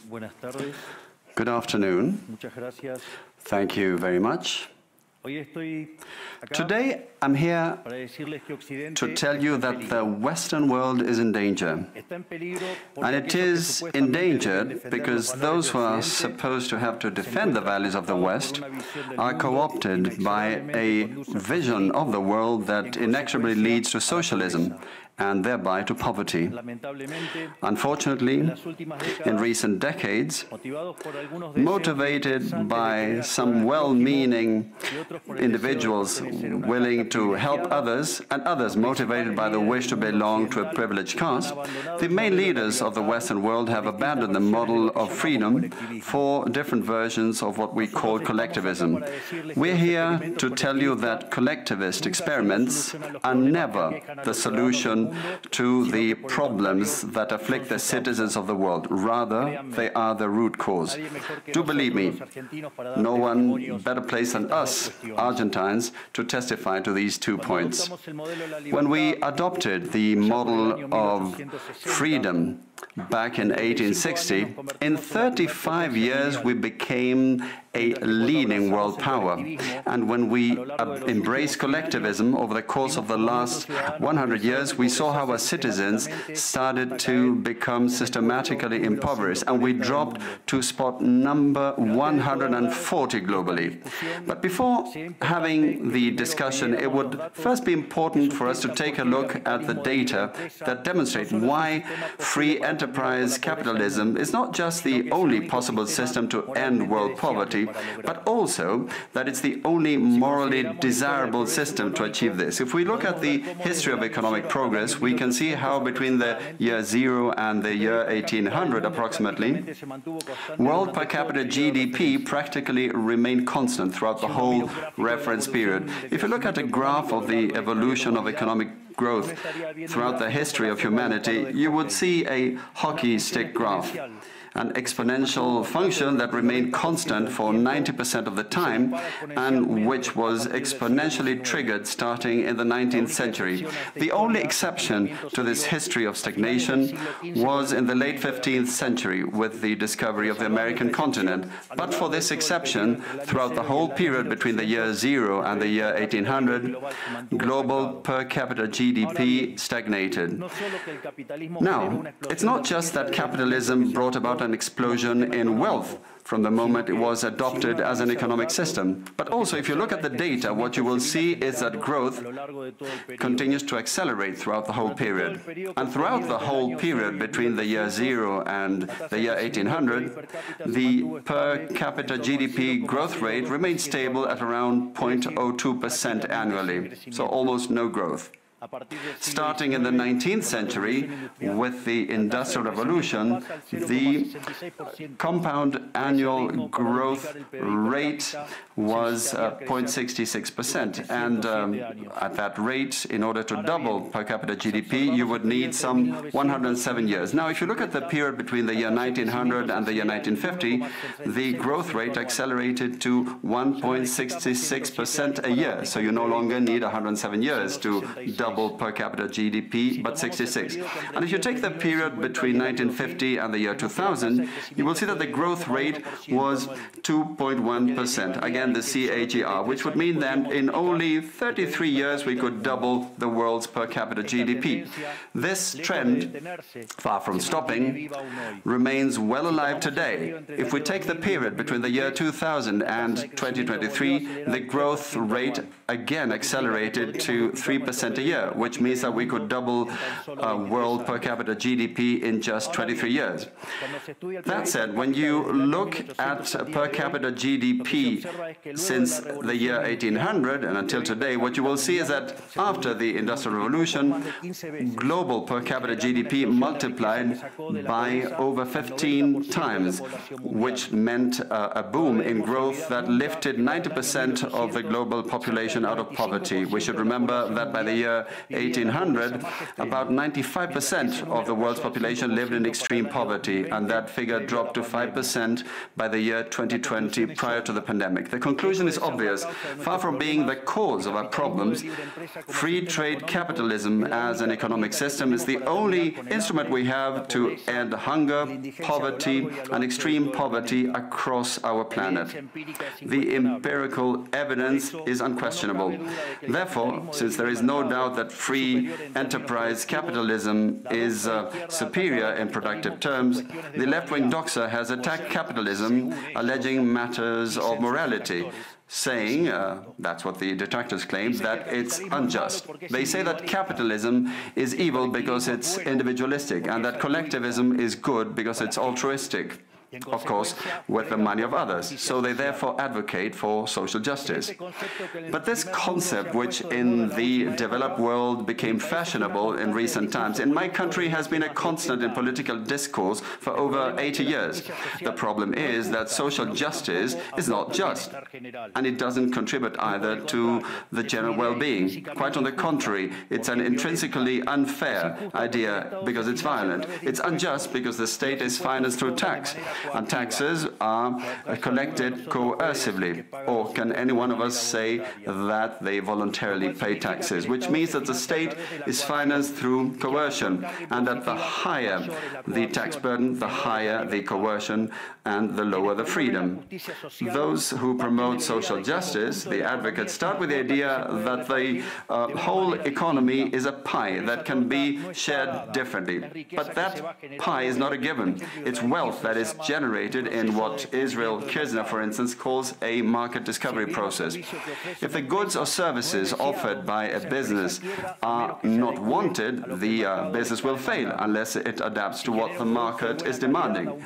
Buenas tardes. Good afternoon. Muchas gracias. Thank you very much. Hoy estoy acá Today, I'm here para decirles que Occidente to tell you está en that the peligro. Western world is in danger. Está en peligro porque And it aquellos que is supuestamente deben endangered defender because los those valores who de are Occidente supposed to have to se defend the encuentran values of the afectados West por una visión del are mundo co-opted by a conduce al vision of the world that en inexorably consecuencia, leads to a la socialism pobreza. and thereby to poverty. Lamentablemente, Unfortunately, en las últimas in décadas, recent decades, motivados por algunos deseos motivated pensantes de by querer some ayudar al well-meaning prójimo y otros por el deseo de individuals pertenecer a una willing casta to help privilegiada, others, and others motivated by the wish to belong to a privileged caste, the main leaders of the Western world have abandoned the model of freedom for different versions of what we call collectivism. We're here to tell you that collectivist experiments are never the solution to the problems that afflict the citizens of the world. Rather, they are the root cause. Do believe me, no one better placed than us, Argentines, to testify to these 2 points. When we adopted the model of freedom back in 1860, in 35 years we became a leading world power. And when we embraced collectivism over the course of the last 100 years, we saw how our citizens started to become systematically impoverished, and we dropped to spot number 140 globally. But before having the discussion, it would first be important for us to take a look at the data that demonstrate why free enterprise capitalism is not just the only possible system to end world poverty, but also that it's the only morally desirable system to achieve this. If we look at the history of economic progress, we can see how between the year 0 and the year 1800 approximately, world per capita GDP practically remained constant throughout the whole reference period. If you look at a graph of the evolution of economic growth throughout the history of humanity, you would see a hockey stick graph, an exponential function that remained constant for 90% of the time and which was exponentially triggered starting in the 19th century. The only exception to this history of stagnation was in the late 15th century with the discovery of the American continent. But for this exception, throughout the whole period between the year 0 and the year 1800, global per capita GDP stagnated. Now, it's not just that capitalism brought about an explosion in wealth from the moment it was adopted as an economic system. But also, if you look at the data, what you will see is that growth continues to accelerate throughout the whole period. And throughout the whole period between the year 0 and the year 1800, the per capita GDP growth rate remained stable at around 0.02% annually, so almost no growth. Starting in the 19th century, with the Industrial Revolution, the compound annual growth rate was 0.66%. And at that rate, in order to double per capita GDP, you would need some 107 years. Now, if you look at the period between the year 1900 and the year 1950, the growth rate accelerated to 1.66% a year. So you no longer need 107 years to double per capita GDP, but 66. And if you take the period between 1950 and the year 2000, you will see that the growth rate was 2.1%. Again, the CAGR, which would mean that in only 33 years we could double the world's per capita GDP. This trend, far from stopping, remains well alive today. If we take the period between the year 2000 and 2023, the growth rate again accelerated to 3% a year, which means that we could double world per capita GDP in just 23 years. That said, when you look at per capita GDP since the year 1800 and until today, what you will see is that after the Industrial Revolution, global per capita GDP multiplied by over 15 times, which meant a boom in growth that lifted 90% of the global population out of poverty. We should remember that by the year 1800, about 95% of the world's population lived in extreme poverty, and that figure dropped to 5% by the year 2020, prior to the pandemic. The conclusion is obvious. Far from being the cause of our problems, free trade capitalism as an economic system is the only instrument we have to end hunger, poverty, and extreme poverty across our planet. The empirical evidence is unquestionable. Therefore, since there is no doubt that free enterprise capitalism is superior in productive terms, the left-wing doxa has attacked capitalism, alleging matters of morality, saying, that's what the detractors claim, that it's unjust. They say that capitalism is evil because it's individualistic, and that collectivism is good because it's altruistic, of course, with the money of others. So they therefore advocate for social justice. But this concept, which in the developed world became fashionable in recent times, in my country has been a constant in political discourse for over 80 years. The problem is that social justice is not just, and it doesn't contribute either to the general well-being. Quite on the contrary, it's an intrinsically unfair idea because it's violent. It's unjust because the state is financed through tax, and taxes are collected coercively. Or can any one of us say that they voluntarily pay taxes? Which means that the state is financed through coercion, and that the higher the tax burden, the higher the coercion, and the lower the freedom. Those who promote social justice, the advocates, start with the idea that the whole economy is a pie that can be shared differently. But that pie is not a given. It's wealth that is generated in what Israel Kirzner, for instance, calls a market discovery process. If the goods or services offered by a business are not wanted, the business will fail unless it adapts to what the market is demanding.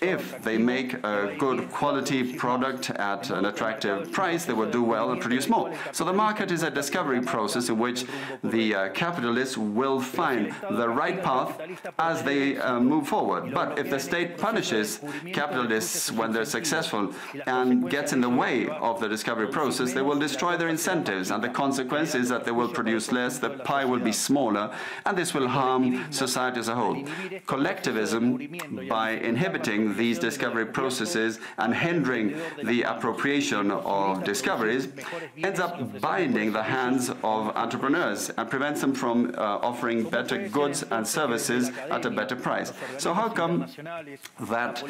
If they make a good quality product at an attractive price, they will do well and produce more. So the market is a discovery process in which the capitalists will find the right path as they move forward. But if the state punishes capitalists when they're successful and gets in the way of the discovery process, they will destroy their incentives, and the consequence is that they will produce less, the pie will be smaller, and this will harm society as a whole. Collectivism, by inhibiting these discovery processes and hindering the appropriation of discoveries, ends up binding the hands of entrepreneurs and prevents them from offering better goods and services at a better price. So how come that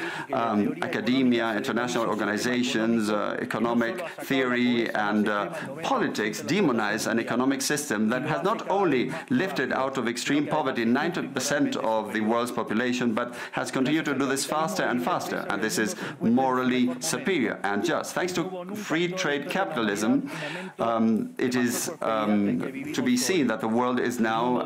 academia, international organizations, economic theory and politics demonize an economic system that has not only lifted out of extreme poverty 90% of the world's population, but has continued to do this faster and faster, and this is morally superior and just. Thanks to free trade capitalism, it is to be seen that the world is now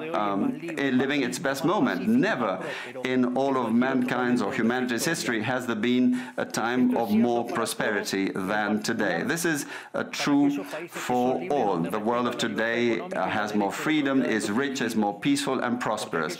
living its best moment. Never in all of mankind's or humanity's history has there been a time of more prosperity than today. This is true for all. The world of today has more freedom, is rich, is more peaceful and prosperous.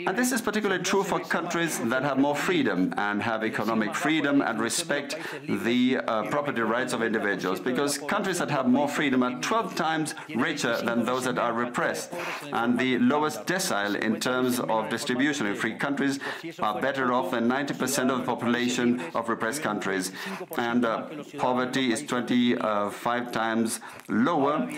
And this is particularly true for countries that have more freedom and have economic freedom and respect the property rights of individuals, because countries that have more freedom are 12 times richer than those that are repressed, and the lowest decile in terms of distribution in free countries are better off than 90% of the population of repressed countries, and poverty is 25 times lower,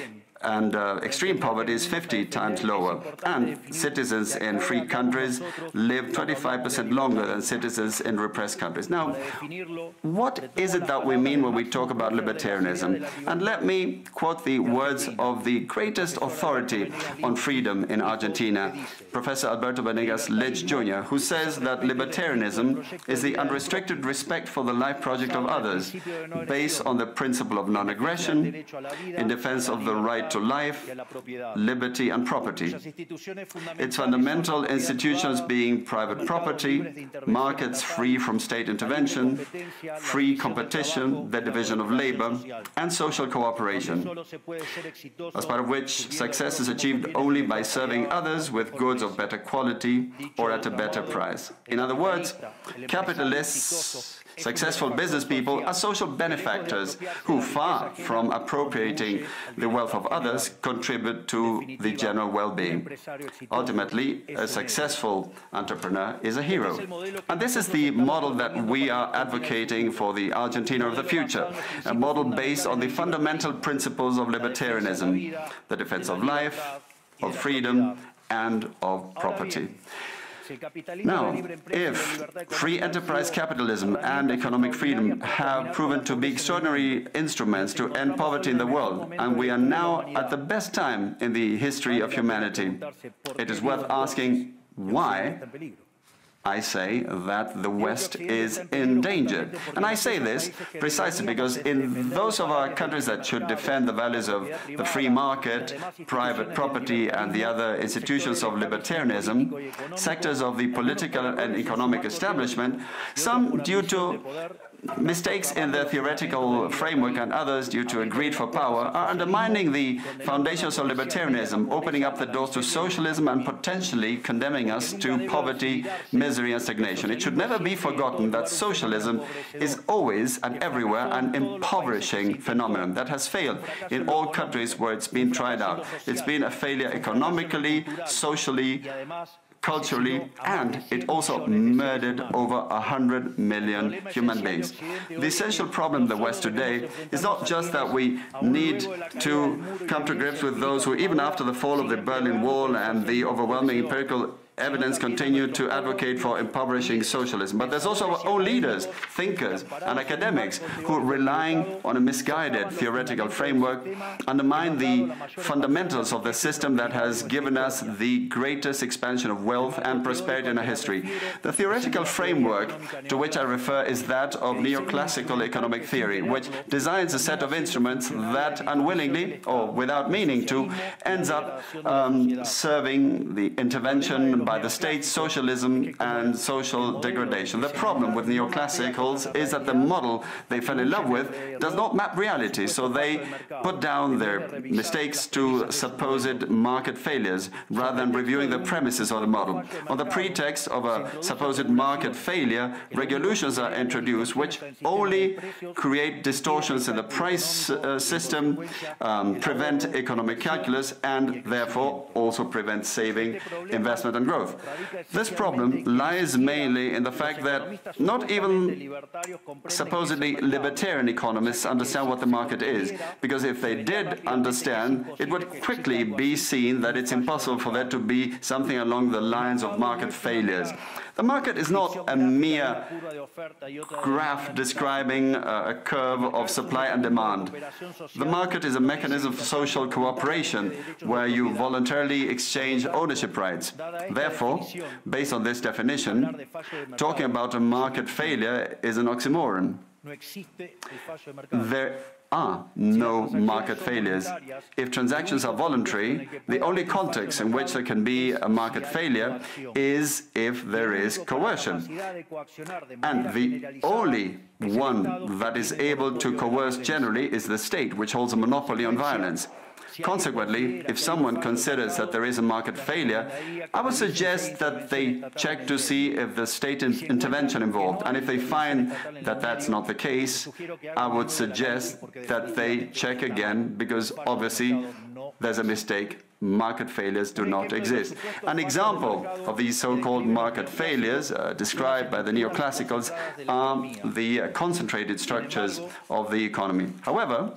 and extreme poverty is 50 times lower. And citizens in free countries live 25% longer than citizens in repressed countries. Now, what is it that we mean when we talk about libertarianism? And let me quote the words of the greatest authority on freedom in Argentina, Professor Alberto Venegas Lynch Jr., who says that libertarianism is the unrestricted respect for the life project of others, based on the principle of non-aggression, in defense of the right to life, liberty and property. Its fundamental institutions being private property, markets free from state intervention, free competition, the division of labor, and social cooperation, as part of which success is achieved only by serving others with goods of better quality or at a better price. In other words, capitalists Successful business people are social benefactors who, far from appropriating the wealth of others, contribute to the general well-being. Ultimately, a successful entrepreneur is a hero. And this is the model that we are advocating for the Argentina of the future, a model based on the fundamental principles of libertarianism, the defense of life, of freedom, and of property. Now, if free enterprise capitalism and economic freedom have proven to be extraordinary instruments to end poverty in the world, and we are now at the best time in the history of humanity, it is worth asking why I say that the West is endangered. And I say this precisely because in those of our countries that should defend the values of the free market, private property, and the other institutions of libertarianism, sectors of the political and economic establishment, some due to mistakes in their theoretical framework and others due to a greed for power, are undermining the foundations of libertarianism, opening up the doors to socialism and potentially condemning us to poverty, misery and stagnation. It should never be forgotten that socialism is always and everywhere an impoverishing phenomenon that has failed in all countries where it's been tried out. It's been a failure economically, socially, culturally, and it also murdered over 100 million human beings. The essential problem in the West today is not just that we need to come to grips with those who, even after the fall of the Berlin Wall and the overwhelming empirical evidence, continue to advocate for impoverishing socialism. But there's also our own leaders, thinkers, and academics who, relying on a misguided theoretical framework, undermine the fundamentals of the system that has given us the greatest expansion of wealth and prosperity in our history. The theoretical framework to which I refer is that of neoclassical economic theory, which designs a set of instruments that unwillingly, or without meaning to, ends up serving the intervention by the state, socialism, and social degradation. The problem with neoclassicals is that the model they fell in love with does not map reality, so they put down their mistakes to supposed market failures rather than reviewing the premises of the model. On the pretext of a supposed market failure, regulations are introduced which only create distortions in the price system, prevent economic calculus, and therefore also prevent saving, investment, and growth. This problem lies mainly in the fact that not even supposedly libertarian economists understand what the market is, because if they did understand, it would quickly be seen that it's impossible for there to be something along the lines of market failures. The market is not a mere graph describing a curve of supply and demand. The market is a mechanism for social cooperation where you voluntarily exchange ownership rights. Therefore, based on this definition, talking about a market failure is an oxymoron. There are no market failures. If transactions are voluntary, the only context in which there can be a market failure is if there is coercion. And the only one that is able to coerce generally is the state, which holds a monopoly on violence. Consequently, if someone considers that there is a market failure, I would suggest that they check to see if the state intervention involved. And if they find that that's not the case, I would suggest that they check again, because obviously there's a mistake. Market failures do not exist. An example of these so-called market failures described by the neoclassicals are the concentrated structures of the economy. However,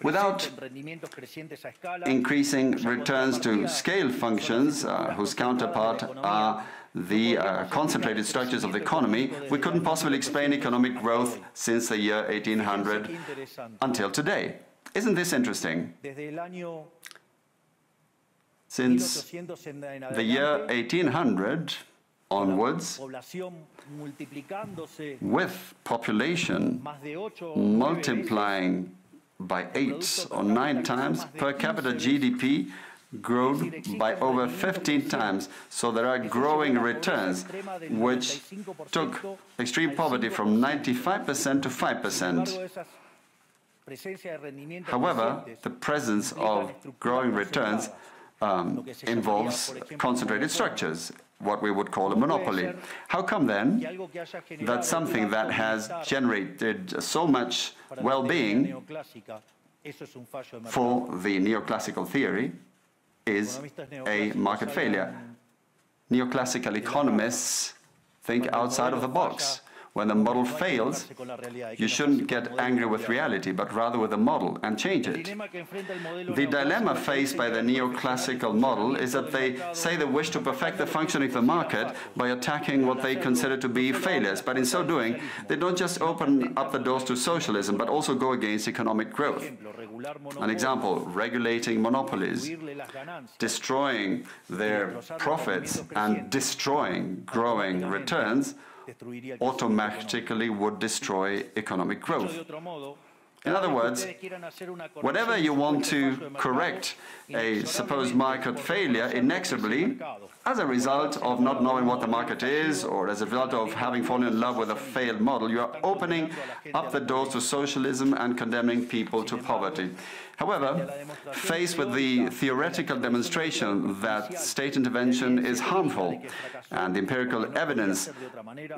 without increasing returns to scale functions, whose counterpart are the concentrated structures of the economy, we couldn't possibly explain economic growth since the year 1800 until today. Isn't this interesting? Since the year 1800 onwards, with population multiplying by 8 or 9 times, per capita GDP grown by over 15 times. So there are growing returns, which took extreme poverty from 95% to 5%. However, the presence of growing returns involves concentrated structures. what we would call a monopoly. How come then that something that has generated so much well-being for the neoclassical theory is a market failure? Neoclassical economists think outside of the box. When the model fails, you shouldn't get angry with reality, but rather with the model and change it. The dilemma faced by the neoclassical model is that they say they wish to perfect the functioning of the market by attacking what they consider to be failures. But in so doing, they don't just open up the doors to socialism, but also go against economic growth. An example, regulating monopolies, destroying their profits and destroying growing returns automatically would destroy economic growth. In other words, whenever you want to correct a supposed market failure inexorably, as a result of not knowing what the market is, or as a result of having fallen in love with a failed model, you are opening up the doors to socialism and condemning people to poverty. However, faced with the theoretical demonstration that state intervention is harmful and the empirical evidence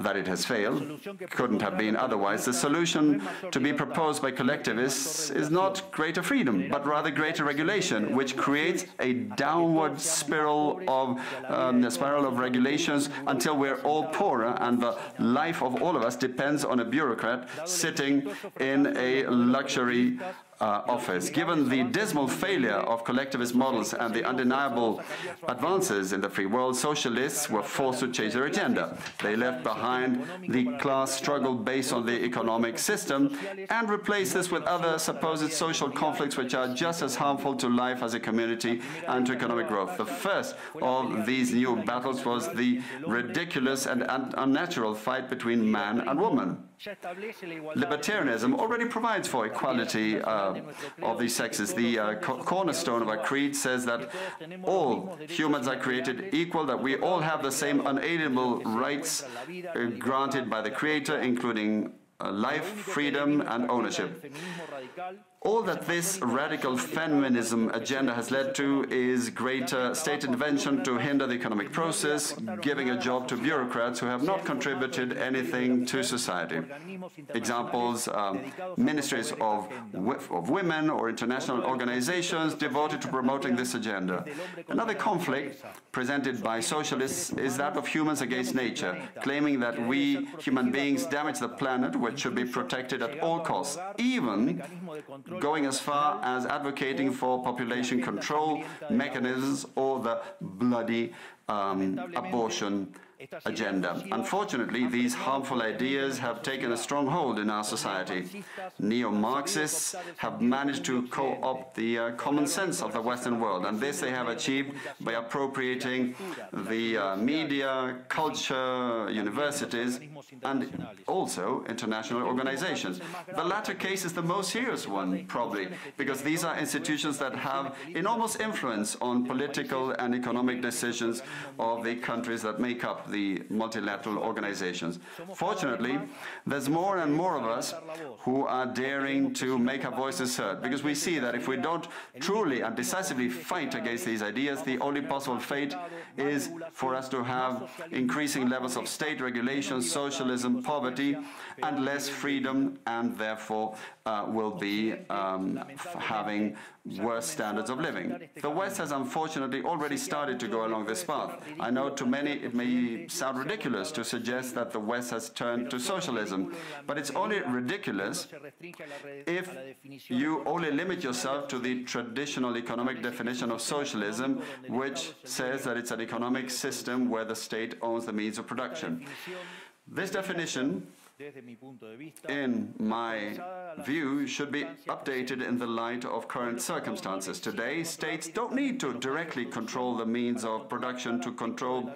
that it has failed couldn't have been otherwise, the solution to be proposed by collectivists is not greater freedom, but rather greater regulation, which creates a downward spiral of regulations until we're all poorer and the life of all of us depends on a bureaucrat sitting in a luxury office. Given the dismal failure of collectivist models and the undeniable advances in the free world, socialists were forced to change their agenda. They left behind the class struggle based on the economic system and replaced this with other supposed social conflicts which are just as harmful to life as a community and to economic growth. The first of these new battles was the ridiculous and unnatural fight between man and woman. Libertarianism already provides for equality of these sexes. The cornerstone of our creed says that all humans are created equal, that we all have the same unalienable rights granted by the Creator, including life, freedom, and ownership. All that this radical feminism agenda has led to is greater state intervention to hinder the economic process, giving a job to bureaucrats who have not contributed anything to society. Examples, ministries of women or international organizations devoted to promoting this agenda. Another conflict presented by socialists is that of humans against nature, claiming that we human beings damage the planet, which should be protected at all costs, even going as far as advocating for population control mechanisms or the bloody abortion agenda. Unfortunately, these harmful ideas have taken a strong hold in our society. Neo-Marxists have managed to co-opt the common sense of the Western world, and this they have achieved by appropriating the media, culture, universities, and also international organizations. The latter case is the most serious one, probably, because these are institutions that have enormous influence on political and economic decisions of the countries that make up the multilateral organizations. Fortunately, there's more and more of us who are daring to make our voices heard, because we see that if we don't truly and decisively fight against these ideas, the only possible fate is for us to have increasing levels of state regulation, socialism, poverty, and less freedom, and therefore will be having worse standards of living. The West has unfortunately already started to go along this path. I know to many it may sound ridiculous to suggest that the West has turned to socialism, but it's only ridiculous if you only limit yourself to the traditional economic definition of socialism, which says that it's an economic system where the state owns the means of production. This definition, in my view, should be updated in the light of current circumstances. Today, states don't need to directly control the means of production to control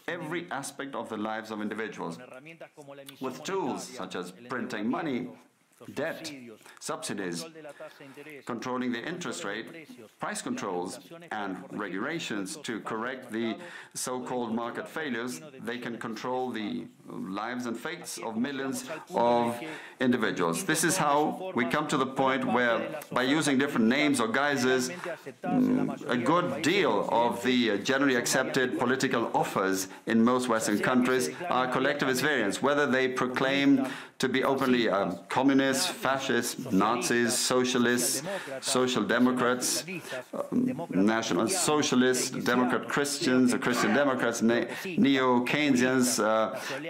every aspect of the lives of individuals. With tools such as printing money debt, subsidies, controlling the interest rate, price controls and regulations to correct the so-called market failures. They can control the lives and fates of millions of individuals. This is how we come to the point where, by using different names or guises, a good deal of the generally accepted political offers in most Western countries are collectivist variants, whether they proclaim to be openly communists, fascists, Nazis, socialists, social democrats, national socialists, Democrat Christians, Christian Democrats, neo-Keynesians,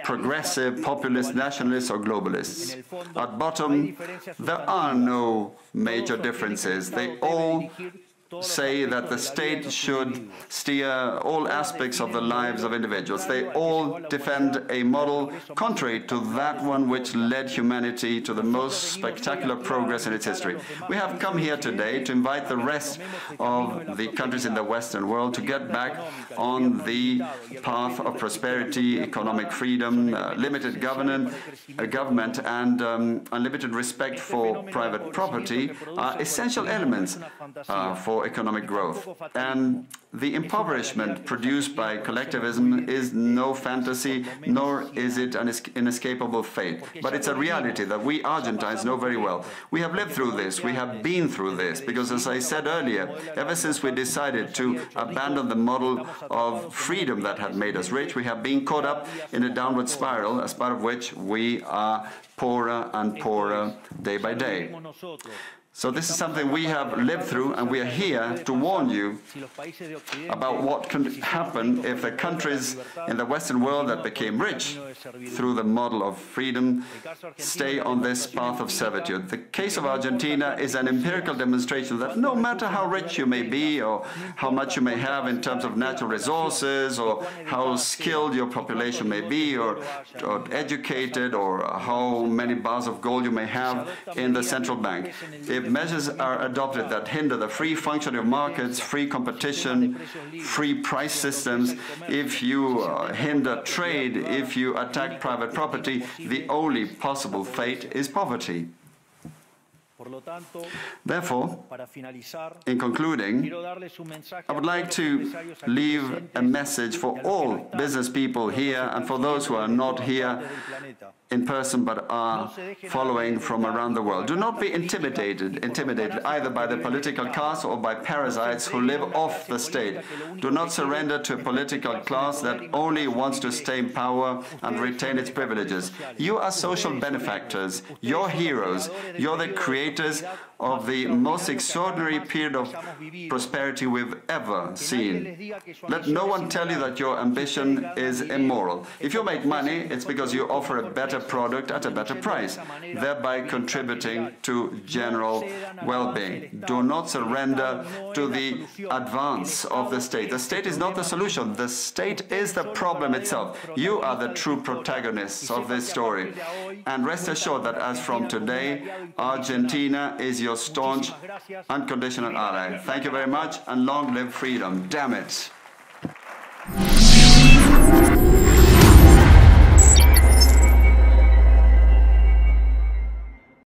progressive, populist, nationalists, or globalists. At bottom, there are no major differences. They all say that the state should steer all aspects of the lives of individuals. They all defend a model contrary to that one which led humanity to the most spectacular progress in its history. We have come here today to invite the rest of the countries in the Western world to get back on the path of prosperity, economic freedom, limited government, and unlimited respect for private property are essential elements for economic growth. And the impoverishment produced by collectivism is no fantasy, nor is it an inescapable fate. But it's a reality that we Argentines know very well. We have lived through this, we have been through this, because as I said earlier, ever since we decided to abandon the model of freedom that had made us rich, we have been caught up in a downward spiral, as part of which we are poorer and poorer day by day. So this is something we have lived through, and we are here to warn you about what can happen if the countries in the Western world that became rich through the model of freedom stay on this path of servitude. The case of Argentina is an empirical demonstration that no matter how rich you may be, or how much you may have in terms of natural resources, or how skilled your population may be, or educated, or how many bars of gold you may have in the central bank, if measures are adopted that hinder the free functioning of markets, free competition, free price systems, if you hinder trade, if you attack private property, the only possible fate is poverty. Therefore, in concluding, I would like to leave a message for all business people here and for those who are not here in person but are following from around the world. Do not be intimidated either by the political class or by parasites who live off the state. Do not surrender to a political class that only wants to stay in power and retain its privileges. You are social benefactors, you're heroes, you're the creators of the most extraordinary period of prosperity we've ever seen. Let no one tell you that your ambition is immoral. If you make money, it's because you offer a better product at a better price, thereby contributing to general well-being. Do not surrender to the advance of the state. The state is not the solution. The state is the problem itself. You are the true protagonists of this story. And rest assured that as from today, Argentina is your staunch, unconditional ally. Thank you very much, and long live freedom. Damn it.